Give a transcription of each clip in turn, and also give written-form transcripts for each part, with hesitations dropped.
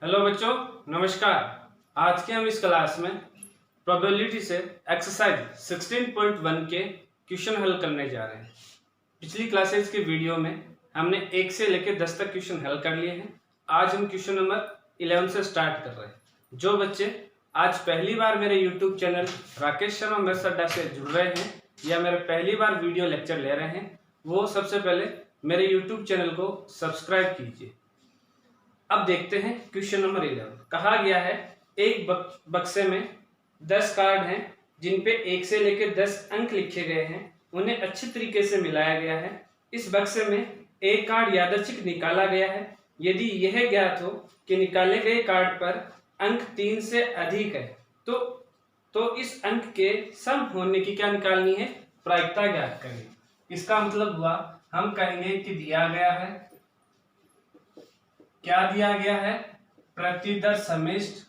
Hello बच्चों, नमस्कार। आज के हम इस क्लास में प्रोबेबिलिटी से एक्सरसाइज 16.1 के क्वेश्चन हल करने जा रहे हैं। पिछली क्लासेस के वीडियो में हमने 1 से लेकर 10 तक क्वेश्चन हल कर लिए हैं। आज हम क्वेश्चन नंबर 11 से स्टार्ट कर रहे हैं। जो बच्चे आज पहली बार मेरे YouTube channel Rakesh Sharma maths अड्डा से जुड़ रहे हैं या मेरे पहली बार वीडियो लेक्चर ले रहे हैं, वो सबसे पहले मेरे यूट्यूब चैनल को सब्सक्राइब कीजिए। अब देखते हैं क्वेश्चन नंबर 11। कहा गया है एक बक्से में 10 कार्ड हैं जिन पे 1 से लेकर 10 अंक लिखे गए हैं, उन्हें अच्छी तरीके से मिलाया गया है। इस बक्से में एक कार्ड यादृच्छिक निकाला गया है। यदि यह ज्ञात हो कि निकाले गए कार्ड पर अंक 3 से अधिक है तो इस अंक के सम होने की क्या निकालनी है, प्रायिकता ज्ञात करें। इसका मतलब हुआ हम कहेंगे कि दिया गया है, क्या दिया गया है, प्रतिदर समिष्ट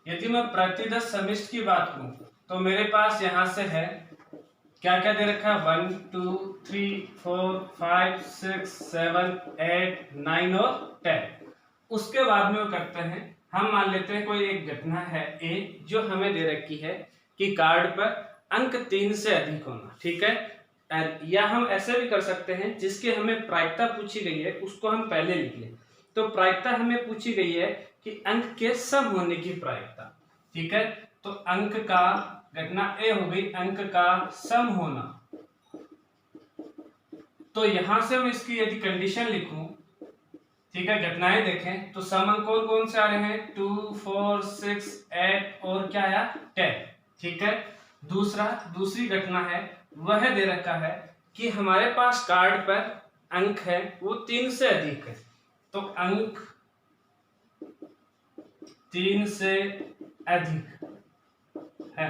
यदि मैं प्रतिदर समिष्ट की बात करूं तो मेरे पास यहां से है क्या क्या दे रखा है, 1 2 3 4 5 6 7 8 9 और 10। उसके बाद में वो करते हैं, हम मान लेते हैं कोई एक घटना है ए जो हमें दे रखी है कि कार्ड पर अंक 3 से अधिक होना, ठीक है। या हम ऐसे भी कर सकते हैं जिसके हमें प्रायिकता पूछी गई है उसको हम पहले लिख लें। तो प्रायिकता हमें पूछी गई है कि अंक के सम होने की प्रायिकता, ठीक है। तो अंक का, घटना ए हो गई अंक का सम होना। तो यहां से मैं इसकी यदि कंडीशन लिखूं, ठीक है, घटनाएं देखें तो सम अंक कौन कौन से आ रहे हैं, 2 4 6 8 और क्या आया 10, ठीक है। दूसरी घटना है, वह दे रखा है कि हमारे पास कार्ड पर अंक है वो 3 से अधिक है। तो अंक 3 से अधिक है।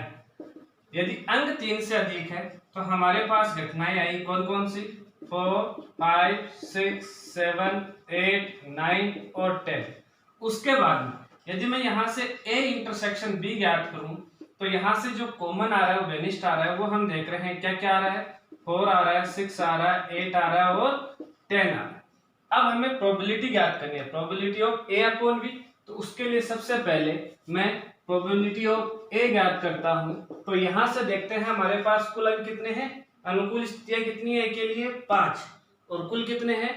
यदि अंक 3 से अधिक है तो हमारे पास घटनाएं आई कौन कौन सी, 4 5 6 7 8 9 और 10। उसके बाद में यदि मैं यहां से ए इंटरसेक्शन बी ज्ञात करूं तो यहां से जो कॉमन आ रहा है वो वेनिस्ट आ रहा है, वो हम देख रहे हैं क्या क्या आ रहा है, 4 आ रहा है, 6 आ रहा है, 8 आ रहा है और 10 आ रहा है। अब हमें प्रोबेबिलिटी ज्ञात करनी है, probability of A upon B. तो उसके लिए सबसे पहले मैं प्रोबेबिलिटी ऑफ ए ज्ञात करता हूं। तो यहां से देखते हैं हमारे पास कुल अंक कितने हैं, अनुकूल स्थितियां कितनी है, ए के लिए 5 और कुल कितने हैं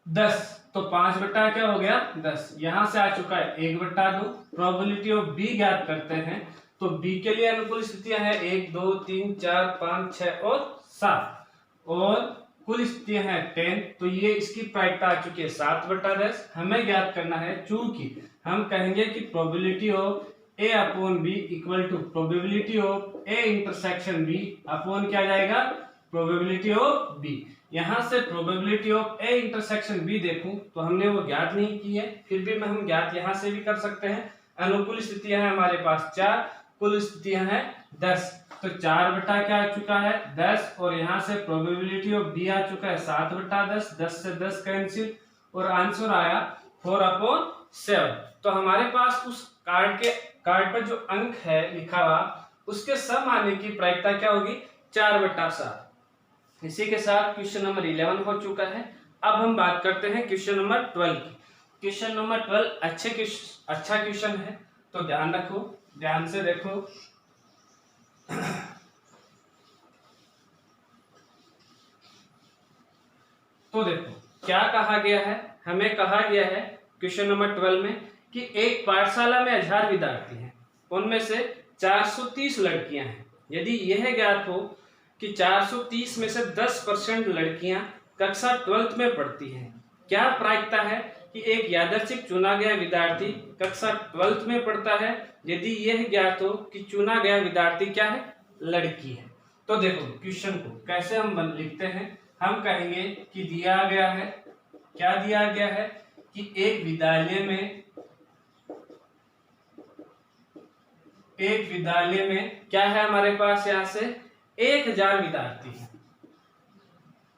10। तो 5 बट्टा क्या हो गया 10। यहां से आ चुका है 1/2। प्रोबेबिलिटी ऑफ बी ज्ञात करते हैं तो बी के लिए अनुकूल स्थितियां है 1 2 3 4 5 6 और 7 और कुल स्थितियां हैं 10। तो ये इसकी प्रायिकता आ चुकी है 7/10। हमें ज्ञात करना है, चूंकि हम कहेंगे कि probability of A upon B equal to probability of A intersection B upon क्या जाएगा, प्रोबेबिलिटी ऑफ बी। यहां से probability of A intersection B देखूं तो हमने वो ज्ञात नहीं की है, फिर भी हम ज्ञात यहां से भी कर सकते हैं। अनुकूल स्थितियां हैं हमारे पास 4, कुल स्थितियां हैं 10। तो 4 बटा क्या आ चुका है 10 और यहां से प्रोबेबिलिटी ऑफ बी आ चुका है 7/10। 10 से 10 कैंसिल और आंसर आया 4/7। तो हमारे पास उस कार्ड पर जो अंक है लिखा हुआ उसके सम आने की प्रायिकता क्या होगी 4/7। इसी के साथ क्वेश्चन नंबर 11 हो चुका है। अब हम बात करते हैं क्वेश्चन नंबर 12 की। क्वेश्चन नंबर 12 अच्छा क्वेश्चन है, तो ध्यान रखो, ध्यान से देखो। तो देखो क्या कहा गया है, हमें कहा गया है क्वेश्चन नंबर 12 में कि एक पाठशाला में 1000 विद्यार्थी हैं, उनमें से 430 लड़कियां हैं। यदि यह ज्ञात हो कि 430 में से 10% लड़कियां कक्षा 12th में पढ़ती हैं, क्या प्रायिकता है कि एक यादृच्छिक चुना गया विद्यार्थी कक्षा 12th में पढ़ता है, यदि यह ज्ञात हो कि चुना गया विद्यार्थी क्या है, लड़की है। तो देखो क्वेश्चन को कैसे हम लिखते हैं, हम कहेंगे कि दिया गया है, क्या दिया गया है कि एक विद्यालय में क्या है हमारे पास, यहां से 1000 विद्यार्थी हैं,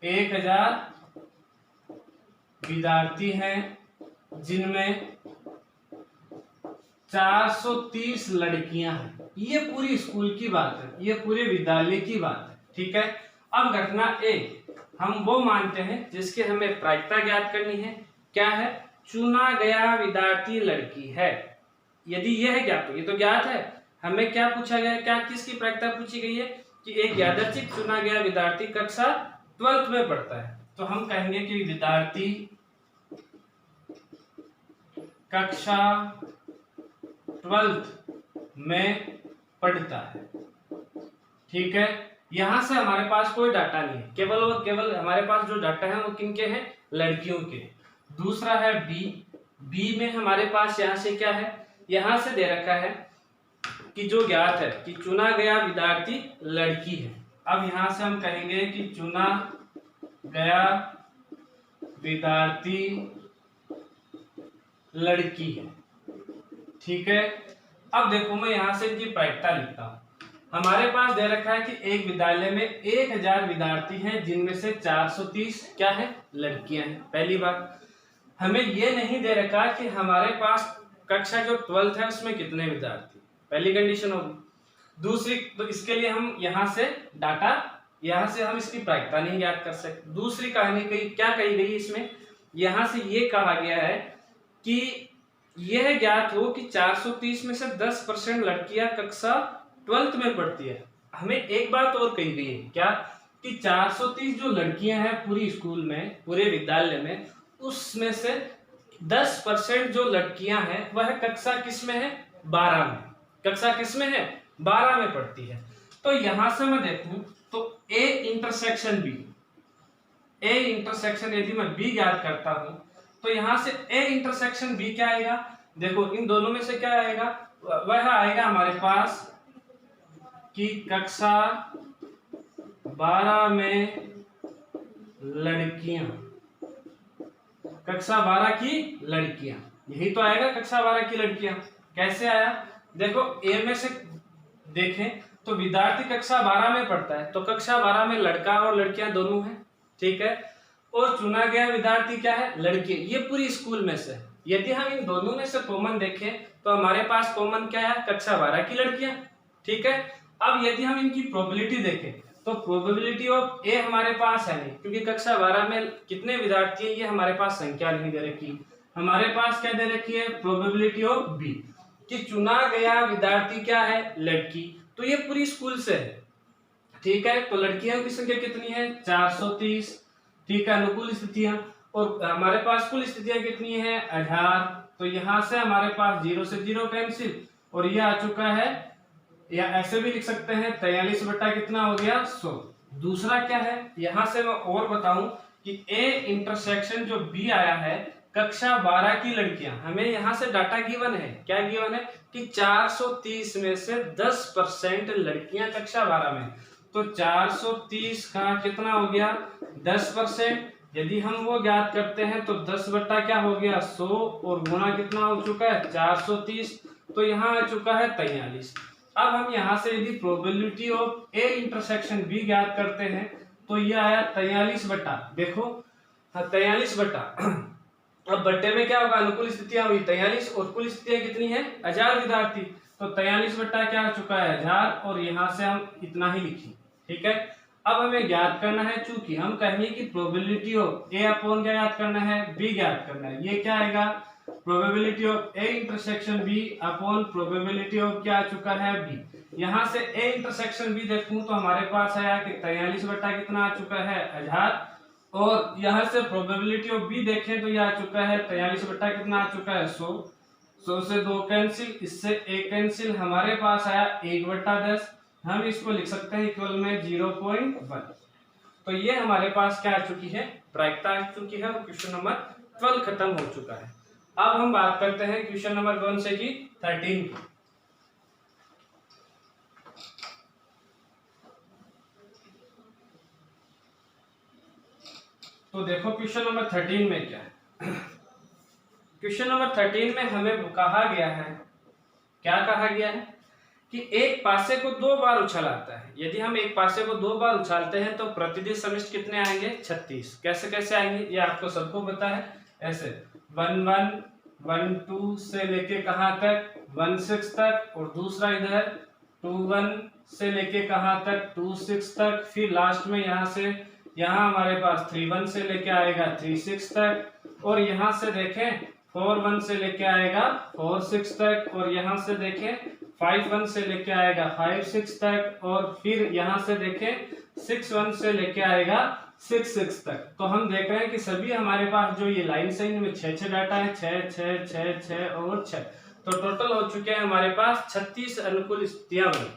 1000 विद्यार्थी हैं जिनमें 430 लड़कियां हैं। ये पूरी स्कूल की बात है, ये पूरे विद्यालय की बात है, ठीक है। अब घटना ए, हम वो मानते हैं जिसके हमें प्रायिकता ज्ञात करनी है। क्या है? चुना गया विद्यार्थी लड़की है। यदि यह है ज्ञात, तो ये तो ज्ञात है। हमें क्या पूछा गया है, क्या किसकी प्रायिकता पूछी गई है कि एक यादृच्छिक चुना गया विद्यार्थी कक्षा 12th में पढ़ता है। तो हम कहेंगे कि विद्यार्थी कक्षा 12th में पढ़ता है। ठीक है, यहां से हमारे पास कोई डाटा नहीं है, केवल और केवल हमारे पास जो डाटा है वो किनके हैं? लड़कियों के। दूसरा है बी में हमारे पास यहां से क्या है? यहां से दे रखा है कि जो ज्ञात है कि चुना गया विद्यार्थी लड़की है। अब यहां से हम कहेंगे कि चुना गया विद्यार्थी लड़की है। ठीक है, अब देखो मैं यहां से इनकी प्रायिकता लिखता हूं। हमारे पास दे रखा है कि एक विद्यालय में 1000 विद्यार्थी हैं, जिनमें से 430 क्या है? लड़कियां हैं। पहली बात, हमें ये नहीं दे रखा कि हमारे पास कक्षा जो 12th है उसमें कितने विद्यार्थी, पहली कंडीशन होगी। दूसरी, तो इसके लिए हम यहाँ से डाटा, यहाँ से हम इसकी प्रायिकता नहीं ज्ञात कर सकते। दूसरी कहानी क्या कही गई इसमें? यहाँ से ये कहा गया है कि यह ज्ञात हो कि 430 में से 10% लड़कियां कक्षा 12th में पढ़ती है। हमें एक बात और कही गई है, क्या? कि 430 जो लड़कियां हैं पूरी स्कूल में, पूरे विद्यालय में, उसमें से 10% जो लड़कियां हैं वह कक्षा किस में है? 12 में। कक्षा किस में है? 12 में पढ़ती है। तो यहां से मैं देखूं तो ए इंटरसेक्शन यदि मैं बी ज्ञात करता हूं तो यहां से ए इंटरसेक्शन बी क्या आएगा? देखो इन दोनों में से क्या आएगा? वह आएगा हमारे पास कि कक्षा 12 में लड़कियां, कक्षा 12 की लड़कियां, यही तो आएगा कक्षा 12 की लड़कियां। कैसे आया? देखो ए में से देखें तो विद्यार्थी कक्षा 12 में पढ़ता है, तो कक्षा 12 में लड़का और लड़कियां दोनों हैं। ठीक है, और चुना गया विद्यार्थी क्या है? लड़की। ये पूरी स्कूल में से, यदि हम इन दोनों में से कॉमन देखें तो हमारे पास कॉमन क्या है? कक्षा 12 की लड़कियां। ठीक है, अब यदि हम इनकी प्रोबेबिलिटी देखें तो प्रोबेबिलिटी ऑफ ए हमारे पास है नहीं, क्योंकि कक्षा 12 में कितने विद्यार्थी हैं ये हमारे पास संख्या नहीं दे रखी। हमारे पास क्या दे रखी है? प्रोबेबिलिटी ऑफ बी, कि चुना गया विद्यार्थी क्या है? लड़की। तो ये पूरी स्कूल से है। ठीक है, तो लड़कियों की संख्या कितनी है? 430। ठीक है, अनुकूल स्थितियां, और हमारे पास कुल स्थितियां कितनी है? 1000। तो यहां से हमारे पास 0 से 0 कैंसिल, और ये आ चुका है, या ऐसे भी लिख सकते हैं 43 बटा कितना हो गया? 100। दूसरा क्या है? यहां से मैं और बताऊं कि ए इंटरसेक्शन जो बी आया है कक्षा 12 की लड़कियां, हमें यहां से डाटा गिवन है। क्या गिवन है? कि 430 में से 10% लड़कियां कक्षा 12 में, तो 430 का कितना हो गया? 10%। यदि हम वो ज्ञात करते हैं तो 10 बट्टा क्या हो गया? 100, और गुणा कितना हो चुका है? 430, तो यहाँ आ चुका है 43। अब हम यहाँ से यदि probability of A intersection B ज्ञात करते हैं तो ये आया 43 बट्टा, देखो 43 बट्टा, अब बट्टे में क्या होगा? अनुकूल स्थितियां हुई 43, और कुल स्थितियां कितनी है? 1000 विद्यार्थी, तो 43 बट्टा क्या आ चुका है? 1000, और यहाँ से हम इतना ही लिखें। ठीक है, अब हमें ज्ञात करना है, चूंकि हम कहेंगे कि प्रोबेबिलिटी ऑफ ए अपॉन क्या ज्ञात करना है? बी ज्ञात करना है। ये क्या आएगा? Probability of A intersection B upon probability of क्या आ चुका है? बी। यहाँ से ए इंटरसेक्शन बी देखूं तो हमारे पास आया कि 43 बट्टा कितना आ चुका है? 1000, और यहाँ से प्रोबेबिलिटी ऑफ बी देखें तो यह आ चुका है 43 बट्टा कितना आ चुका है? 100। 100 से 2 कैंसिल, इससे 1 कैंसिल, हमारे पास आया 1/10। हम इसको लिख सकते हैं इक्वल में 0.1। तो ये हमारे पास क्या आ चुकी है? प्रायिकता आ चुकी है, और क्वेश्चन नंबर 12 खत्म हो चुका है। अब हम बात करते हैं क्वेश्चन नंबर कौन से की? 13 की। तो देखो क्वेश्चन नंबर 13 में क्या है? क्वेश्चन नंबर 13 में हमें कहा गया है, क्या कहा गया है? कि एक पासे को 2 बार उछालता है। यदि हम एक पासे को 2 बार उछालते हैं तो प्रतिदिन समष्टि कितने आएंगे? 36। कैसे कैसे आएंगे ये आपको सबको पता है। ऐसे 1 1 1 2 से लेके कहां तक? 1 6 तक, और दूसरा इधर 2 1 से लेके कहां तक? 2 6 तक, फिर लास्ट में यहां से यहाँ हमारे पास 3 1 से लेके आएगा 3 6 तक, और यहाँ से देखें 4 1 से लेके आएगा 4 6 तक, और यहाँ से देखें 5 1 से लेके आएगा 5 6 तक, और फिर यहाँ से देखें 6 1 से लेके आएगा 6 6 तक। तो हम देख रहे हैं कि सभी हमारे पास जो ये लाइन है इनमें 6 डाटा है, 6 6 6 6 और 6, तो टोटल हो चुके हैं हमारे पास 36 अनुकूल स्थितियां बनी।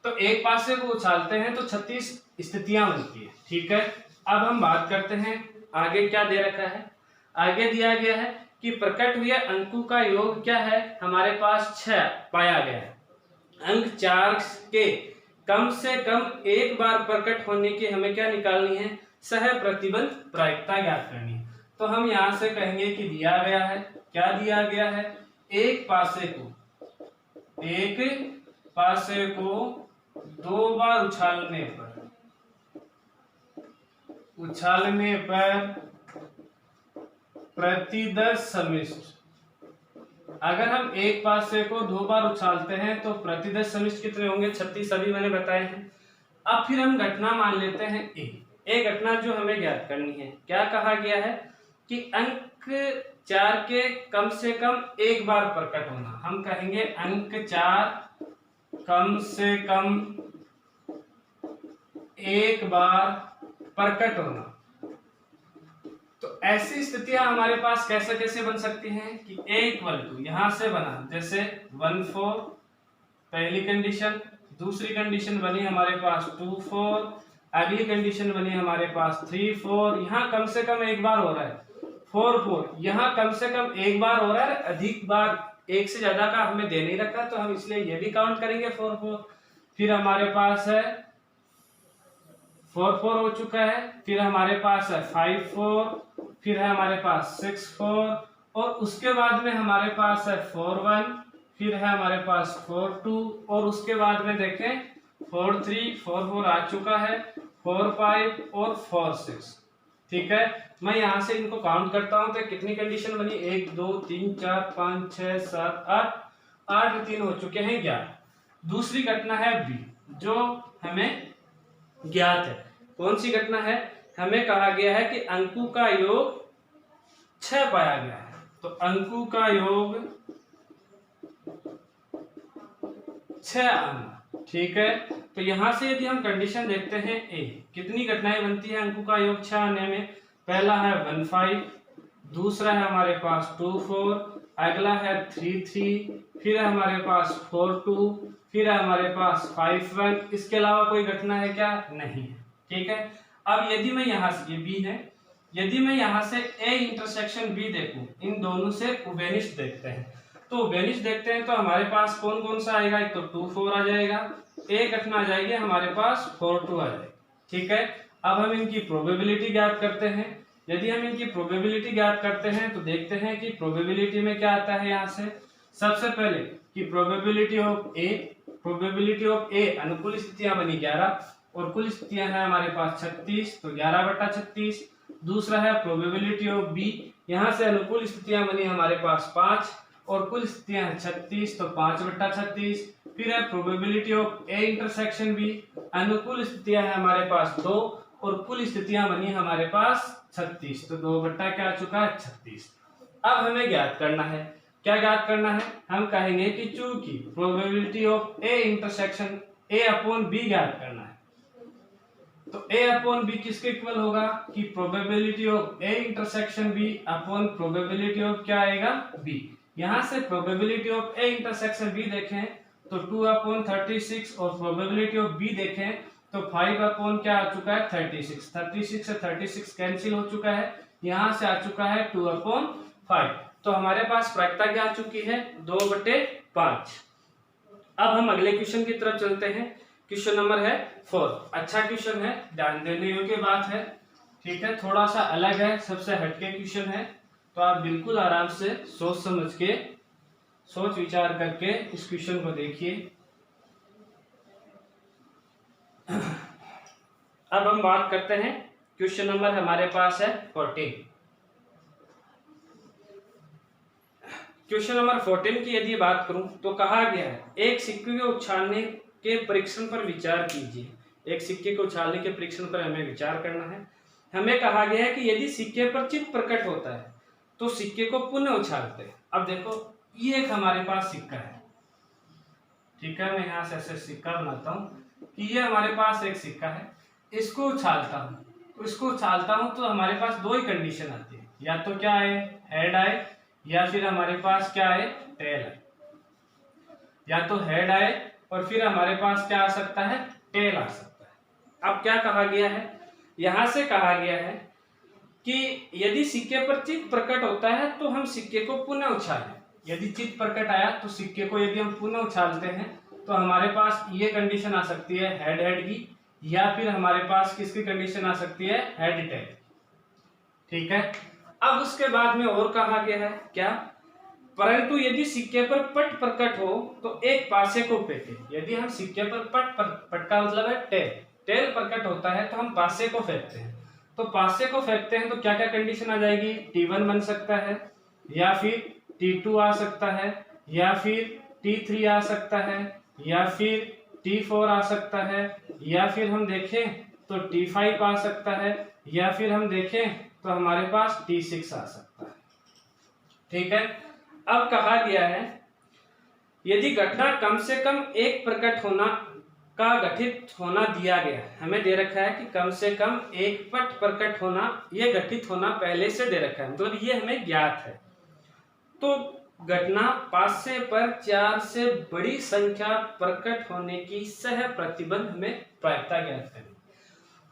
तो एक पासे को उछालते हैं तो 36 स्थितियां बनती है। ठीक है, अब हम बात करते हैं आगे क्या दे रखा है। आगे दिया गया है कि प्रकट हुए अंकों का योग क्या है, हमारे पास 6 पाया गया है। अंक 4 के कम से कम एक बार प्रकट होने की हमें क्या निकालनी है, सह प्रतिबंध प्रायिकता ज्ञात करनी है। तो हम यहां से कहेंगे कि दिया गया है, क्या दिया गया है, एक पासे को 2 बार उछालने पर प्रति 10 समिष्ट, अगर हम एक पासे को 2 बार उछालते हैं तो प्रति 10 समिष्ट कितने होंगे, 36 अभी मैंने बताए हैं। अब फिर हम घटना मान लेते हैं ए घटना जो हमें ज्ञात करनी है। क्या कहा गया है कि अंक 4 के कम से कम एक बार प्रकट होना। हम कहेंगे अंक 4 कम से कम एक बार प्रकट होना। तो ऐसी स्थितियां हमारे पास कैसे कैसे बन सकती हैं कि a इक्वल टू यहां से बना, जैसे 1 4 पहली कंडीशन, दूसरी कंडीशन बनी हमारे पास 2 4, अगली कंडीशन बनी हमारे पास 3 4, यहाँ कम से कम एक बार हो रहा है 4 4, यहाँ कम से कम एक बार हो रहा है, अधिक बार एक से ज्यादा का हमें दे नहीं रखा, तो हम इसलिए ये भी काउंट करेंगे 4 4। फिर हमारे पास है 4 4 हो चुका है, फिर हमारे पास है 5 4, फिर है हमारे पास 6 4, और उसके बाद में हमारे पास है 4 1, फिर है हमारे पास 4 2, और उसके बाद में देखें 4 3 4 4 आ चुका है, 4 5 और 4 6। ठीक है, मैं यहां से इनको काउंट करता हूं तो कितनी कंडीशन बनी, 1 2 3 4 5 6 7 8, 8 3 हो चुके हैं 11। दूसरी घटना है बी जो हमें ज्ञात है। कौन सी घटना है, हमें कहा गया है कि अंकों का योग 6 पाया गया है। तो अंकों का योग 6 आना। ठीक है, तो यहां से यदि हम कंडीशन देखते हैं ए, कितनी घटनाएं बनती है अंकों का योग 6 आने में। पहला है 1 5, दूसरा है हमारे पास 2 4, अगला है 3 3, फिर है हमारे पास 4 2, फिर है हमारे पास 5 1। इसके अलावा कोई घटना है क्या, नहीं है। ठीक है, अब यदि मैं यहाँ से, ये बी है, यदि मैं यहाँ से ए इंटरसेक्शन बी देखूं, इन दोनों से उभयनिष्ठ देखते हैं, तो उभयनिष्ठ देखते हैं तो हमारे पास कौन कौन सा आएगा, एक तो 2 4 आ जाएगा, एक घटना आ जाएगी हमारे पास 4 2 आ जाएगी। ठीक है, अब हम इनकी प्रोबेबिलिटी ज्ञात करते हैं। यदि हम इनकी प्रोबेबिलिटी ज्ञात करते हैं तो देखते हैं कि प्रोबेबिलिटी में क्या आता है। यहाँ से सबसे पहले कि प्रोबेबिलिटी ऑफ ए अनुकूल स्थितियां बनी 11, और कुल स्थितियां हैं हमारे पास 36, तो 11/36। दूसरा है प्रोबेबिलिटी ऑफ बी, यहाँ से अनुकूल स्थितियां बनी हमारे पास 5, और कुल स्थितियां हैं 36, तो 5/36। फिर है probability of A intersection B, अनुकूल स्थितियां हैं हमारे पास 2, और कुल स्थितियां बनी हमारे पास 36, तो 2 क्या आ चुका है 36। अब हमें ज्ञात करना है, क्या ज्ञात करना है, हम कहेंगे कि चूंकि probability of A intersection A upon B ज्ञात करना है, तो a अपॉन बी किसके इक्वल होगा कि probability of a intersection b upon probability of क्या आएगा b। यहां से probability of a intersection b देखें तो 2/36, और प्रोबेबिलिटी ऑफ b देखें तो 5 अपॉन क्या आ चुका है 36। 36 से 36 कैंसिल हो चुका है, यहां से आ चुका है 2/5। तो हमारे पास प्रायिकता क्या आ चुकी है 2/5। अब हम अगले क्वेश्चन की तरफ चलते हैं। क्वेश्चन नंबर है 4। अच्छा क्वेश्चन है, ध्यान देने योग्य बात है। ठीक है, थोड़ा सा अलग है, सबसे हटके क्वेश्चन है, तो आप बिल्कुल आराम से सोच समझ के, सोच विचार करके इस क्वेश्चन को देखिए। अब हम बात करते हैं, क्वेश्चन नंबर हमारे पास है 14। क्वेश्चन नंबर 14 की यदि बात करूं तो कहा गया है एक सिक्के के उछालने के परीक्षण पर विचार कीजिए। एक सिक्के को उछालने के परीक्षण पर हमें विचार करना है। हमें कहा गया है कि यदि सिक्के पर चित्त प्रकट होता है तो सिक्के को पुनः उछालते हैं। अब देखो ये एक हमारे पास सिक्का है, ठीक है, मैं यहाँ से ऐसे सिक्का बनाता हूँ कि ये हमारे पास एक सिक्का है, इसको उछालता हूँ, तो इसको उछालता हूँ तो हमारे पास दो ही कंडीशन आती है, या तो क्या आए, हेड आए, या फिर हमारे पास क्या आए, टेल आए। या तो हेड आए और फिर हमारे पास क्या आ सकता है, टेल आ सकता है। अब क्या कहा गया है, यहां से कहा गया है कि यदि सिक्के पर चित्त प्रकट होता है तो हम सिक्के को पुनः उछालें। यदि चित्त प्रकट आया तो सिक्के को यदि हम पुनः उछालते हैं तो हमारे पास ये कंडीशन आ सकती है हेड हेड की, या फिर हमारे पास किसकी कंडीशन आ सकती है, हेड टेल। ठीक है, अब उसके बाद में और कहा गया है क्या, परंतु यदि सिक्के पर पट प्रकट हो तो एक पासे को फेंके। यदि हम सिक्के पर पट का मतलब है टेल, टेल प्रकट होता है तो हम पासे को फेंकते हैं। तो पासे को फेंकते हैं तो क्या क्या कंडीशन आ जाएगी, T1 बन सकता है, या फिर T2 आ सकता है, या फिर T3 आ सकता है, या फिर T4 आ सकता है, या फिर हम देखें तो T5 आ सकता है, या फिर हम देखें तो हमारे पास T6 आ सकता है। ठीक है, अब कहा गया है यदि घटना कम से कम एक प्रकट होना का गठित होना दिया गया है, हमें दे रखा है कि कम से कम एक पट प्रकट होना, ये गठित होना पहले से दे रखा है, मतलब ये हमें ज्ञात है। तो घटना पासे पर 4 से बड़ी संख्या प्रकट होने की सह प्रतिबंध हमें प्रायिकता ज्ञात करनी।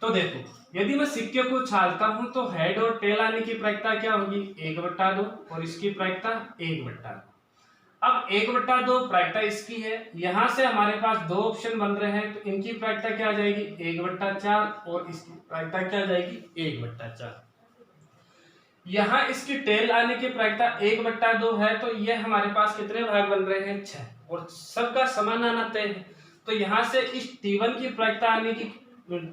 तो देखो यदि मैं सिक्के को उछालता हूं तो हेड और टेल आने की प्रायिकता क्या होगी, 1/2 और इसकी प्रायिकता 1/2। अब 1/2 प्रायिकता इसकी है, यहां से हमारे पास दो ऑप्शन बन रहे हैं तो इनकी प्रायिकता क्या आ जाएगी, 1/4 और इसकी प्रायिकता क्या आ जाएगी, 1/4। यहां इसकी टेल आने की प्रायिकता 1/2 है तो ये हमारे पास कितने भाग बन रहे हैं, 6, और सबका समान आना तय है। तो यहां से इस T1 की प्रायिकता आने की,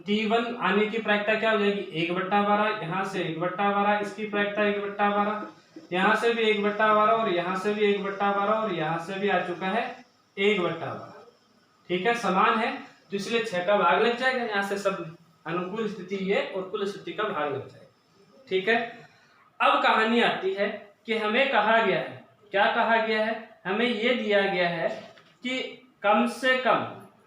T1 आने की प्रायिकता क्या हो जाएगी, 1/12, यहाँ से 1/12, इसकी प्रायिकता 1/12, यहाँ से भी 1/12 और यहाँ से भी 1/12 और यहाँ से भी आ चुका है 1/12। ठीक है, समान है तो इसलिए 6 का भाग लग जाएगा, यहाँ से सब अनुकूल स्थिति ये और कुल स्थिति का भाग लग जाएगा। ठीक है, अब कहानी आती है कि हमें कहा गया है, क्या कहा गया है, हमें ये दिया गया है कि कम से कम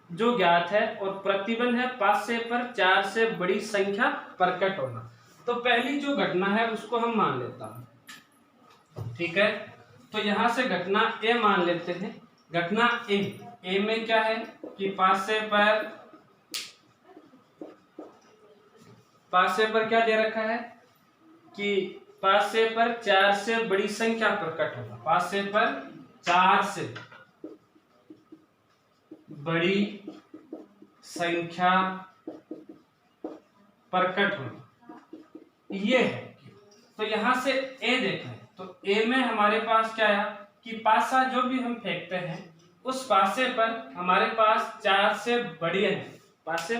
जो ज्ञात है और प्रतिबंध है पासे पर 4 से बड़ी संख्या प्रकट होना। तो पहली जो घटना है उसको हम मान लेता हूं। ठीक है, तो यहां से घटना ए मान लेते हैं। घटना ए में क्या है कि पासे पर क्या दे रखा है कि पासे पर 4 से बड़ी संख्या प्रकट होगा, पासे पर 4 से बड़ी संख्या प्रकट होना ये है। तो यहां से ए देखें तो ए में हमारे पास क्या है कि पासा जो भी हम फेंकते हैं उस पासे पर हमारे पास 4 से बड़ी अंक, पासे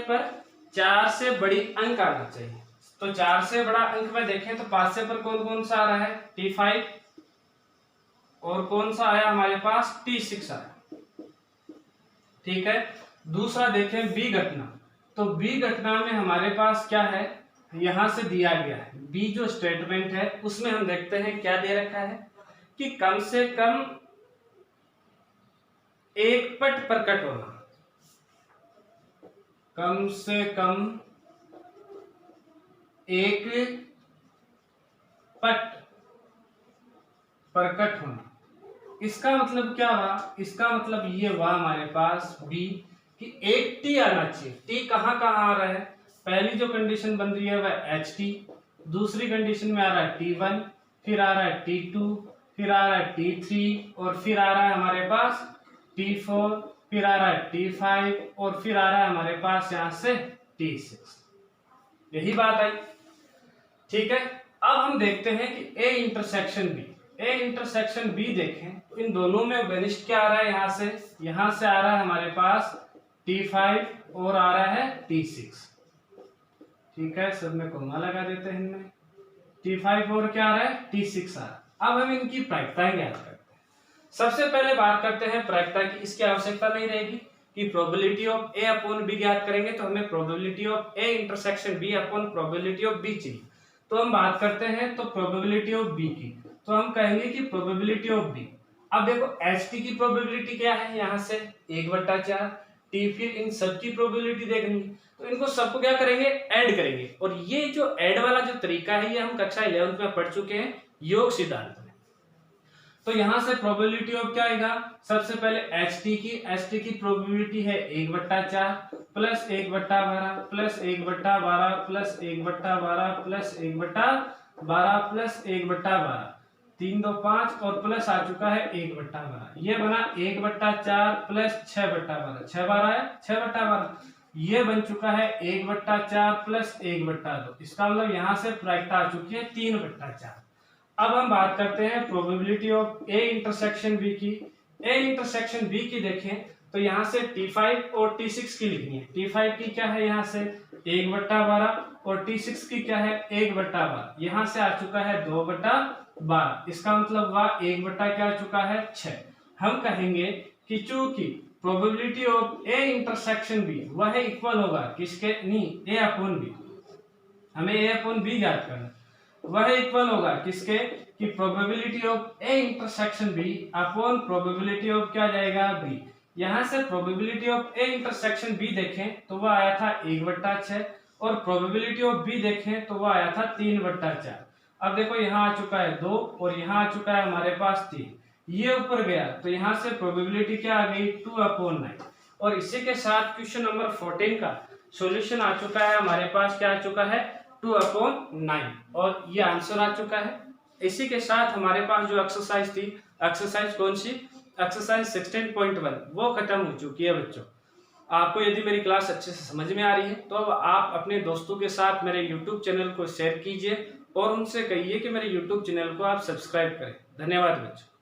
पर 4 से बड़ी अंक आना चाहिए। तो 4 से बड़ा अंक में देखें तो पासे पर कौन कौन सा आ रहा है, T5, और कौन सा आया हमारे पास, T6 आया। ठीक है, दूसरा देखें बी घटना, तो बी घटना में हमारे पास क्या है, यहां से दिया गया है बी जो स्टेटमेंट है उसमें हम देखते हैं क्या दे रखा है कि कम से कम एक पट प्रकट होना, कम से कम एक पट प्रकट होना। इसका मतलब क्या हुआ, इसका मतलब ये हुआ हमारे पास बी कि एक टी आना चाहिए। टी कहाँ कहाँ आ रहा है, पहली जो कंडीशन बन रही है वह एच टी, दूसरी कंडीशन में आ रहा है T1, फिर आ रहा है T2, फिर आ रहा है T3 और फिर आ रहा है हमारे पास T4, फिर आ रहा है T5 और फिर आ रहा है हमारे पास यहां से T6। यही बात आई। ठीक है, अब हम देखते हैं कि ए इंटरसेक्शन बी देखें तो इन दोनों में वेनिस्ट क्या आ रहा है, यहां से आ रहा है हमारे पास T5 और आ रहा है T6। ठीक है, सब में कोमा लगा देते हैं इनमें, T5 और क्या आ रहा है, T6 आ रहा है। अब हम इनकी प्रायिकताएं ज्ञात करते हैं। सबसे पहले बात करते हैं प्रायिकता की, इसकी आवश्यकता नहीं रहेगी कि probability of A upon B ज्ञात करेंगे तो हमें probability of A intersection B upon probability of B चाहिए। तो हम बात करते हैं तो प्रोबेबिलिटी ऑफ बी की, तो हम कहेंगे कि प्रोबेबिलिटी ऑफ बी। अब देखो एच टी की प्रोबेबिलिटी क्या है, यहाँ से 1/4 टी, फिर इन सब की प्रोबेबिलिटी देखनी है तो इनको सबको क्या करेंगे, ऐड करेंगे। और ये जो ऐड वाला जो तरीका है ये हम कक्षा 11th में पढ़ चुके हैं योग सिद्धांत में। तो यहां से प्रोबेबिलिटी ऑफ क्या आएगा, सबसे पहले एच टी की प्रोबेबिलिटी है 1/4 plus 1/12 plus 1/12 plus 1/12 plus 1/12 plus 1/12, 3 2 5 और प्लस आ चुका है 1/12। ये बना 1/4 प्लस 6/12, 6/12 है 6/12, ये बन चुका है 1/4 प्लस 1/2। इसका मतलब यहाँ से प्रायिकता आ चुकी है 3/4। अब हम बात करते हैं probability of A intersection B की। ए इंटरसेक्शन बी की देखें तो यहाँ से T5 और T6 की लिखनी है। T5 की क्या है यहाँ से 1/12 और T6 की क्या है 1/12, यहाँ से आ चुका है 2/12। इसका मतलब वह 1/, क्या आ चुका है 6। हम कहेंगे कि चूंकि probability of A intersection B वह इक्वल होगा किसके, नहीं ए अपॉन बी, हमें ए अपॉन बी ज्ञात करना, वह इक्वल होगा किसके, कि probability of A intersection B upon probability of क्या जाएगा बी। यहां से probability of A intersection B देखें तो वह आया था 1/6 और प्रोबेबिलिटी ऑफ बी देखें तो वह आया था 3/4। अब देखो यहाँ आ चुका है 2 और यहाँ आ चुका है हमारे पास 3, ये ऊपर गया तो यहाँ से प्रोबेबिलिटी क्या आ गई 2/9। और इसी के साथ क्वेश्चन नंबर 14 का सॉल्यूशन आ चुका है हमारे पास, क्या आ चुका है 2/9 और ये आंसर आ चुका है। इसी के साथ हमारे पास जो एक्सरसाइज थी, एक्सरसाइज कौन सी, एक्सरसाइज 16.1 वो खत्म हो चुकी है बच्चों। आपको यदि मेरी क्लास अच्छे से समझ में आ रही है तो अब आप अपने दोस्तों के साथ मेरे YouTube चैनल को शेयर कीजिए और उनसे कहिए कि मेरे YouTube चैनल को आप सब्सक्राइब करें। धन्यवाद बच्चों।